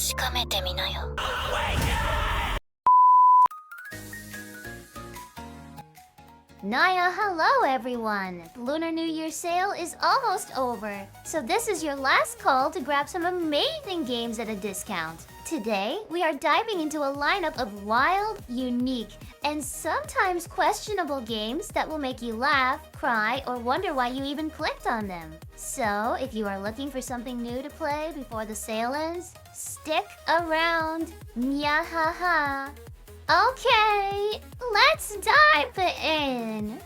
確かめてみなよ。Naya, hello everyone! Lunar New Year sale is almost over, so this is your last call to grab some amazing games at a discount. Today, we are diving into a lineup of wild, unique, and sometimes questionable games that will make you laugh, cry, or wonder why you even clicked on them. So, if you are looking for something new to play before the sale ends, stick around. Nyahaha! Okay, let's dive in!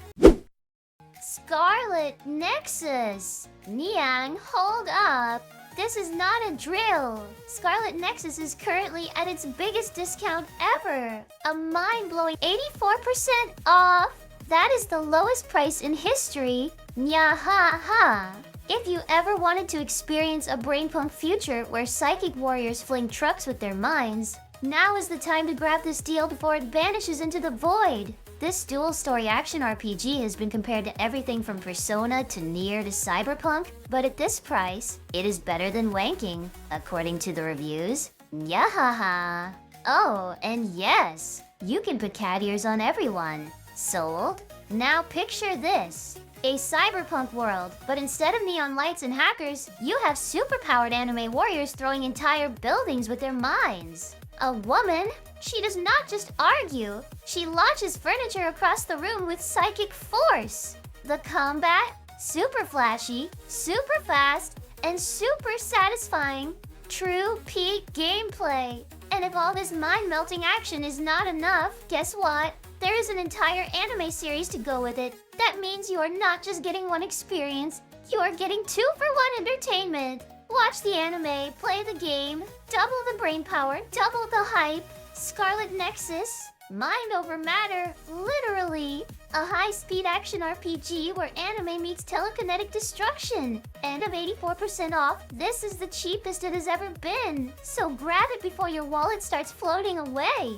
Scarlet Nexus! Niang, hold up! This is not a drill! Scarlet Nexus is currently at its biggest discount ever! A mind-blowing 84% off! That is the lowest price in history! Nyaha-ha! If you ever wanted to experience a brainpunk future where psychic warriors fling trucks with their minds, now is the time to grab this deal before it vanishes into the void! This dual-story action RPG has been compared to everything from Persona to Nier to Cyberpunk, but at this price, it is better than wanking, according to the reviews. Nyahaha! Oh, and yes, you can put cat ears on everyone. Sold? Now picture this. A cyberpunk world, but instead of neon lights and hackers, you have superpowered anime warriors throwing entire buildings with their minds. A woman? She does not just argue, she launches furniture across the room with psychic force. The combat? Super flashy, super fast, and super satisfying. True peak gameplay. And if all this mind-melting action is not enough, guess what? There is an entire anime series to go with it. That means you are not just getting one experience, you are getting 2-for-1 entertainment. Watch the anime, play the game, double the brain power, double the hype. Scarlet Nexus, mind over matter, literally. A high-speed action RPG where anime meets telekinetic destruction. And of 84% off, this is the cheapest it has ever been. So grab it before your wallet starts floating away.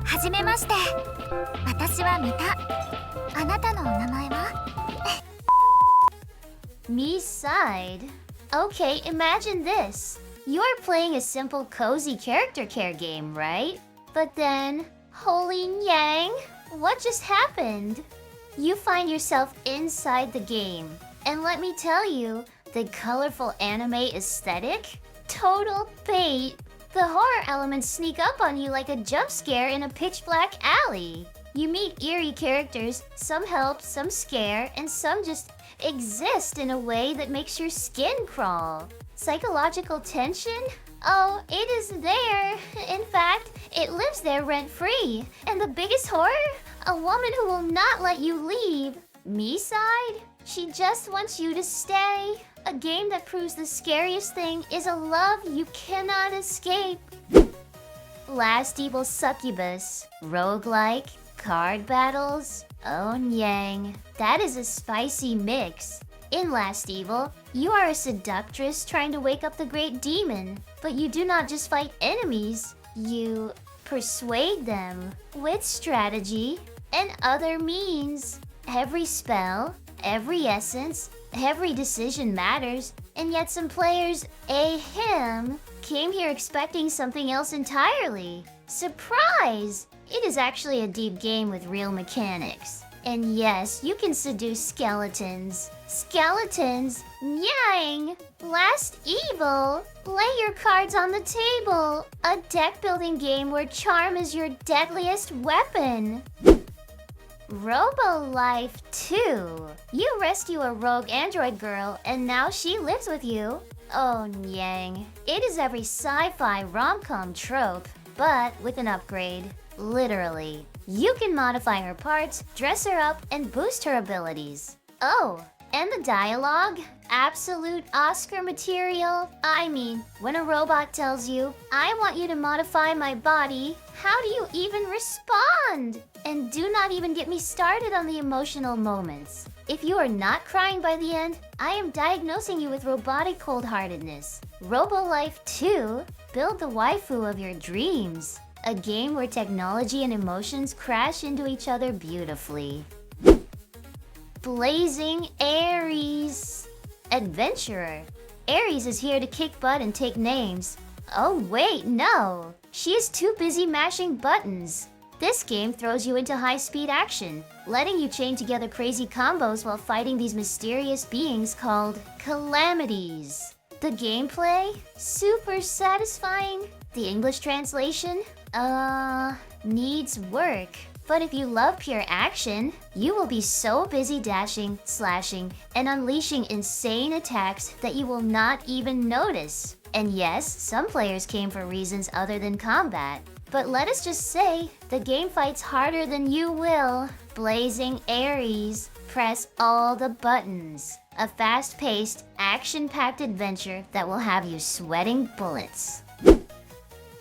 はじめまして。私はミタ。あなたのお名前は？ MiSide. Okay, imagine this. You're playing a simple, cozy character care game, right? But then, holy yang, what just happened? You find yourself inside the game. And let me tell you, the colorful anime aesthetic? Total bait. The horror elements sneak up on you like a jump scare in a pitch-black alley. You meet eerie characters, some help, some scare, and some just exist in a way that makes your skin crawl. Psychological tension? Oh, it is there. In fact, it lives there rent-free. And the biggest horror? A woman who will not let you leave. MiSide? She just wants you to stay. A game that proves the scariest thing is a love you cannot escape. Last Evil Succubus. Roguelike. Card battles. Oh, yang. That is a spicy mix. In Last Evil, you are a seductress trying to wake up the great demon. But you do not just fight enemies, you persuade them with strategy and other means. Every spell, every essence, every decision matters, and yet some players, came here expecting something else entirely. Surprise! It is actually a deep game with real mechanics. And yes, you can seduce skeletons. Skeletons? Nyang! Last Evil? Lay your cards on the table. A deck-building game where charm is your deadliest weapon. Robo-Life 2. You rescue a rogue android girl, and now she lives with you. Oh, Nyang. It is every sci-fi rom-com trope, but with an upgrade. Literally. You can modify her parts, dress her up, and boost her abilities. Oh, and the dialogue? Absolute Oscar material. I mean, when a robot tells you, I want you to modify my body, how do you even respond? And do not even get me started on the emotional moments. If you are not crying by the end, I am diagnosing you with robotic cold-heartedness. Robo-Life 2? Build the waifu of your dreams. A game where technology and emotions crash into each other beautifully. Blazing Aries. Adventurer. Aries is here to kick butt and take names. Oh wait, no. She is too busy mashing buttons. This game throws you into high-speed action, letting you chain together crazy combos while fighting these mysterious beings called calamities. The gameplay? Super satisfying. The English translation? Needs work. But if you love pure action, you will be so busy dashing, slashing, and unleashing insane attacks that you will not even notice. And yes, some players came for reasons other than combat. But let us just say, the game fights harder than you will. Blazing Aries, press all the buttons. A fast-paced, action-packed adventure that will have you sweating bullets.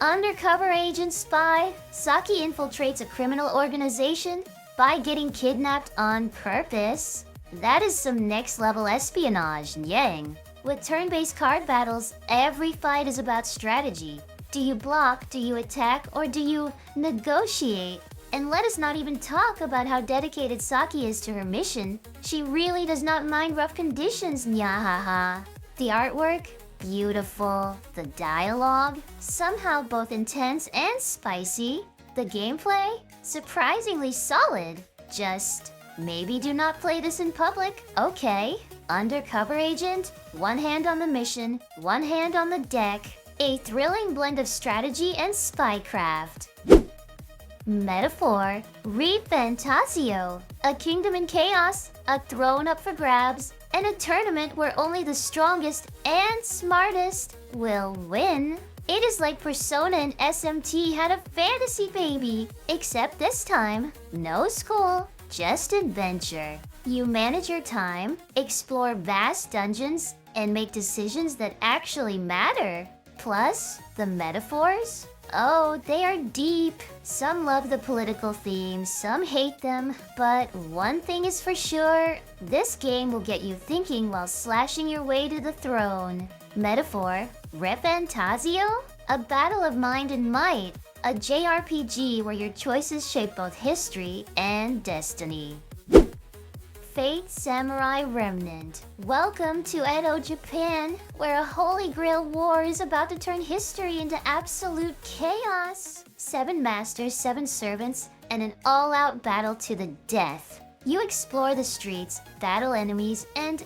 Undercover agent spy, Saki infiltrates a criminal organization by getting kidnapped on purpose. That is some next-level espionage, yang. With turn-based card battles, every fight is about strategy. Do you block, do you attack, or do you negotiate? And let us not even talk about how dedicated Saki is to her mission. She really does not mind rough conditions, nyahaha. The artwork? Beautiful. The dialogue? Somehow both intense and spicy. The gameplay? Surprisingly solid. Just maybe do not play this in public. Okay. Undercover agent? One hand on the mission, one hand on the deck. A thrilling blend of strategy and spycraft. Metaphor, ReFantazio, a kingdom in chaos, a throne up for grabs, and a tournament where only the strongest and smartest will win. It is like Persona and SMT had a fantasy baby, except this time, no school, just adventure. You manage your time, explore vast dungeons, and make decisions that actually matter. Plus, the metaphors? Oh, they are deep. Some love the political themes, some hate them, but one thing is for sure, this game will get you thinking while slashing your way to the throne. Metaphor, ReFantazio? A battle of mind and might, a JRPG where your choices shape both history and destiny. Fate Samurai Remnant. Welcome to Edo, Japan, where a holy grail war is about to turn history into absolute chaos. 7 masters, 7 servants, and an all-out battle to the death. You explore the streets, battle enemies, and,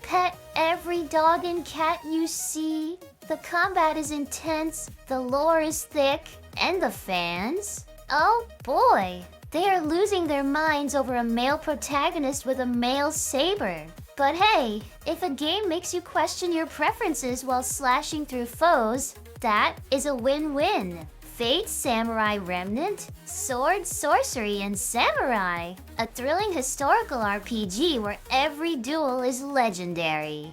pet every dog and cat you see. The combat is intense, the lore is thick, and the fans? Oh boy! They are losing their minds over a male protagonist with a male saber. But hey, if a game makes you question your preferences while slashing through foes, that is a win-win. Fate Samurai Remnant, Sword, Sorcery, and Samurai. A thrilling historical RPG where every duel is legendary.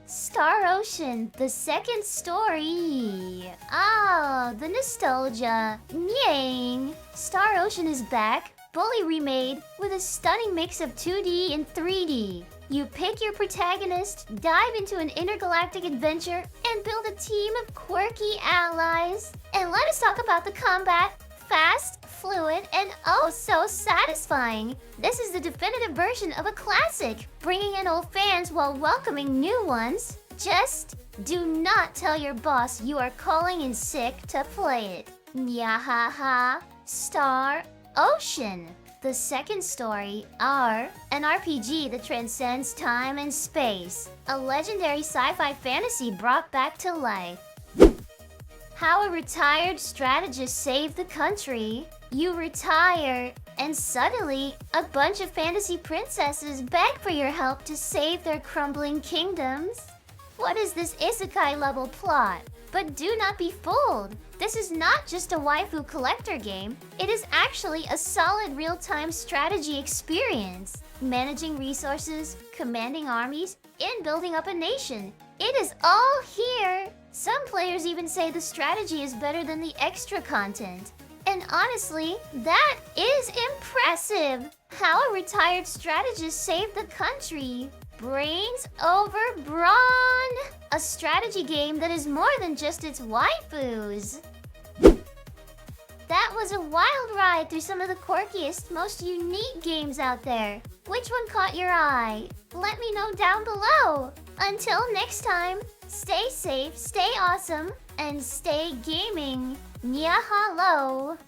Star Ocean, the second story. Ah, the nostalgia. Nyang. Star Ocean is back, fully remade, with a stunning mix of 2D and 3D. You pick your protagonist, dive into an intergalactic adventure, and build a team of quirky allies. And let us talk about the combat. Fast, fluid, and oh so satisfying. This is the definitive version of a classic, bringing in old fans while welcoming new ones. Just do not tell your boss you are calling in sick to play it. Nyahaha. Star Ocean. The second story, R, an RPG that transcends time and space. A legendary sci-fi fantasy brought back to life. How a retired strategist saved the country. You retire, and suddenly, a bunch of fantasy princesses beg for your help to save their crumbling kingdoms. What is this isekai-level plot? But do not be fooled. This is not just a waifu collector game. It is actually a solid real-time strategy experience. Managing resources, commanding armies, and building up a nation. It is all here. Some players even say the strategy is better than the extra content. And honestly, that is impressive. How a retired strategist saved the country. Brains over brawn. A strategy game that is more than just its waifus. That was a wild ride through some of the quirkiest, most unique games out there. Which one caught your eye? Let me know down below. Until next time, stay safe, stay awesome, and stay gaming. Nyahalo!